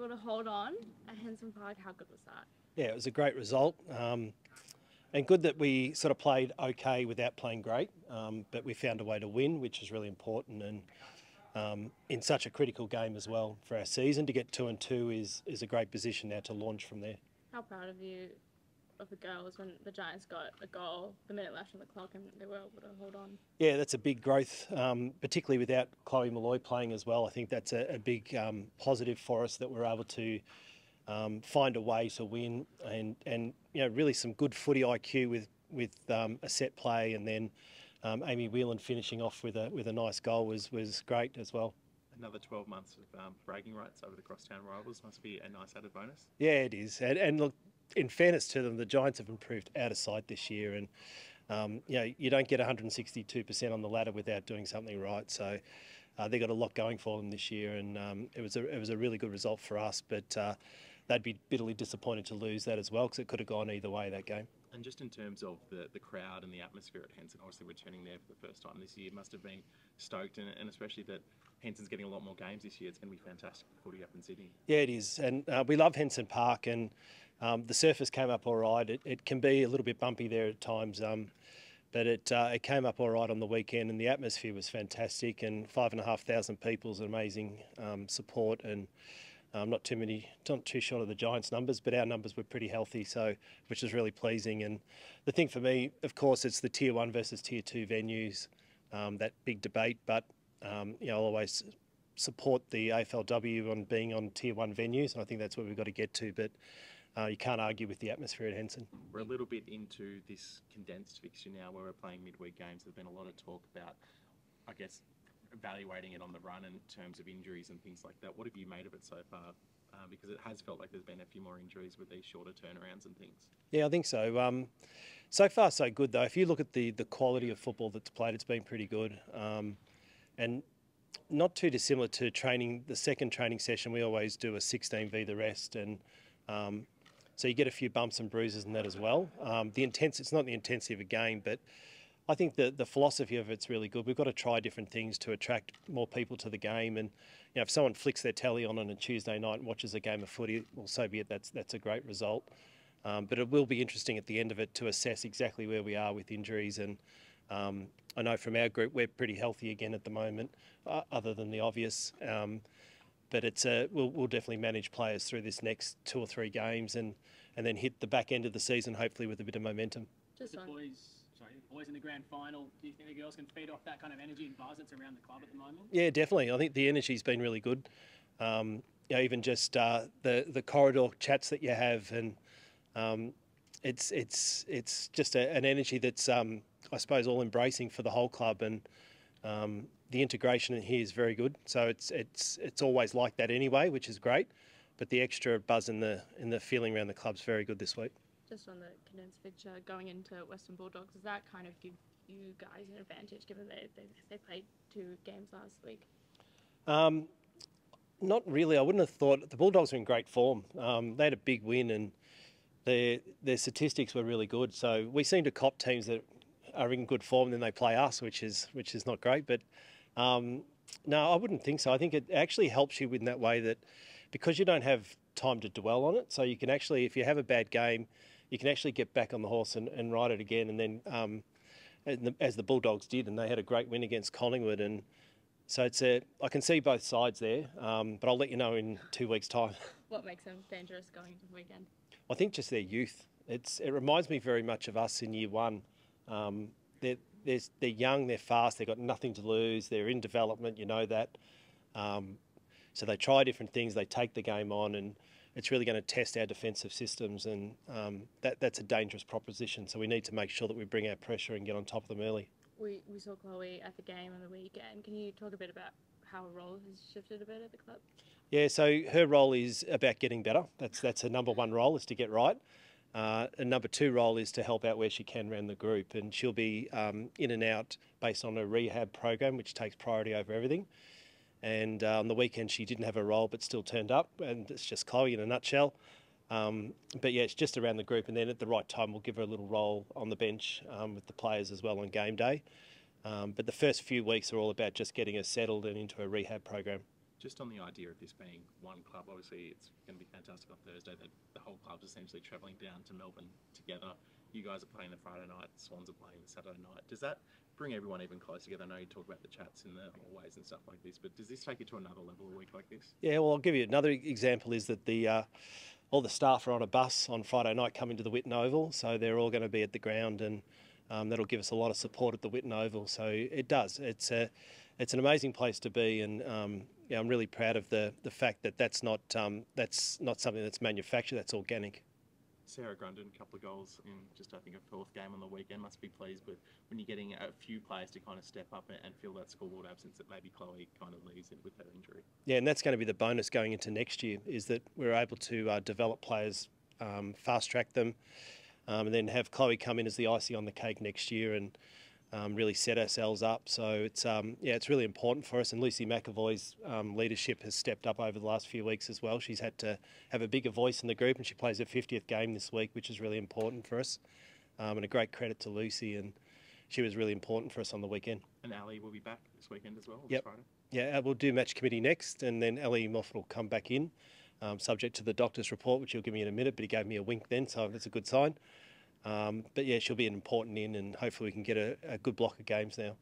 able to hold on at Henson Park. How good was that? Yeah, it was a great result. And good that we sort of played okay without playing great, but we found a way to win, which is really important. And in such a critical game as well for our season, to get 2-2 is a great position now to launch from there. How proud of you of the girls when the Giants got a goal, the minute left on the clock, and they were able to hold on? Yeah, that's a big growth, particularly without Chloe Malloy playing as well. I think that's a big positive for us that we're able to find a way to win, and really some good footy IQ with a set play, and then Amy Whelan finishing off with a nice goal was great as well. Another 12 months of bragging rights over the crosstown rivals must be a nice added bonus. Yeah, it is. And look, in fairness to them, the Giants have improved out of sight this year, and you don't get 162% on the ladder without doing something right. So they've got a lot going for them this year, and it was a really good result for us. But they'd be bitterly disappointed to lose that as well, because it could have gone either way, that game. And just in terms of the crowd and the atmosphere at Henson, obviously returning there for the first time this year, must have been stoked, and especially that Henson's getting a lot more games this year. It's going to be fantastic footy up in Sydney. Yeah, it is, and we love Henson Park, and the surface came up all right. It can be a little bit bumpy there at times, but it came up all right on the weekend, and the atmosphere was fantastic, and 5,500 people is an amazing support, and not too short of the Giants' numbers, but our numbers were pretty healthy, so which is really pleasing. And the thing for me, of course, it's the Tier 1 versus Tier 2 venues, that big debate, but I'll always support the AFLW on being on Tier 1 venues, and I think that's where we've got to get to, but you can't argue with the atmosphere at Henson. We're a little bit into this condensed fixture now where we're playing midweek games. There's been a lot of talk about, I guess, evaluating it on the run in terms of injuries and things like that. What have you made of it so far? Because it has felt like there's been a few more injuries with these shorter turnarounds and things. Yeah, I think so. So far, so good, though. If you look at the quality of football that's played, it's been pretty good. And not too dissimilar to training. The second training session, we always do a 16v the rest. And so you get a few bumps and bruises in that as well. It's not the intensity of a game, but I think the philosophy of it's really good. We've got to try different things to attract more people to the game. And if someone flicks their telly on a Tuesday night and watches a game of footy, well, so be it. That's a great result. But it will be interesting at the end of it to assess exactly where we are with injuries. And I know from our group we're pretty healthy again at the moment, other than the obvious. But we'll definitely manage players through this next 2 or 3 games, and then hit the back end of the season hopefully with a bit of momentum. Just the boys in the grand final, do you think the girls can feed off that kind of energy and buzz that's around the club at the moment? Yeah, definitely. I think the energy's been really good. Even just the corridor chats that you have, and it's just an energy that's I suppose all embracing for the whole club, and the integration in here is very good. So it's always like that anyway, which is great. But the extra buzz in the feeling around the club's very good this week. Just on the condensed fixture going into Western Bulldogs, does that kind of give you guys an advantage given they played 2 games last week? Not really. I wouldn't have thought. The Bulldogs are in great form. They had a big win, and their statistics were really good. So we seem to cop teams that are in good form, then they play us, which is not great. But no, I wouldn't think so. I think it actually helps you in that way, that because you don't have time to dwell on it, so you can actually, if you have a bad game, you can actually get back on the horse and ride it again. And then, as the Bulldogs did, and they had a great win against Collingwood. And so I can see both sides there, but I'll let you know in 2 weeks' time. What makes them dangerous going into the weekend? I think just their youth. It reminds me very much of us in year 1. They're young, they're fast, they've got nothing to lose, they're in development, you know that. So they try different things, they take the game on, and it's really going to test our defensive systems, and that's a dangerous proposition. So we need to make sure that we bring our pressure and get on top of them early. We saw Chloe at the game on the weekend. Can you talk a bit about how her role has shifted a bit at the club? Yeah, so her role is about getting better. That's her number 1 role, is to get right. And number 2 role is to help out where she can around the group, and she'll be in and out based on her rehab program, which takes priority over everything. And on the weekend she didn't have a role but still turned up, and it's just Chloe in a nutshell. But yeah, it's just around the group, and then at the right time we'll give her a little role on the bench with the players as well on game day. But the first few weeks are all about just getting her settled and into her rehab program. Just on the idea of this being one club, obviously it's going to be fantastic on Thursday that the whole club's essentially travelling down to Melbourne together. You guys are playing the Friday night, Swans are playing the Saturday night. Does that bring everyone even closer together? I know you talk about the chats in the hallways and stuff like this, but does this take it to another level a week like this? Yeah, well, I'll give you another example is that all the staff are on a bus on Friday night coming to the Whitten Oval, so they're all going to be at the ground, and that'll give us a lot of support at the Whitten Oval. So it does. It's an amazing place to be, and yeah, I'm really proud of the fact that that's not something that's manufactured. That's organic. Sarah Grundon, a couple of goals in just, I think, a fourth game on the weekend. Must be pleased with when you're getting a few players to kind of step up and fill that scoreboard absence that maybe Chloe kind of leaves in with her injury. Yeah, and that's going to be the bonus going into next year, is that we're able to develop players, fast track them, and then have Chloe come in as the icing on the cake next year and really set ourselves up. So it's it's really important for us. And Lucy McAvoy's leadership has stepped up over the last few weeks as well. She's had to have a bigger voice in the group, and she plays her 50th game this week, which is really important for us. And a great credit to Lucy, and she was really important for us on the weekend. And Ali will be back this weekend as well. Yep. Friday. Yeah, we'll do match committee next, and then Ali Moffat will come back in, subject to the doctor's report, which he'll give me in a minute. But he gave me a wink then, so that's a good sign. But yeah, she'll be an important in, and hopefully we can get a good block of games now.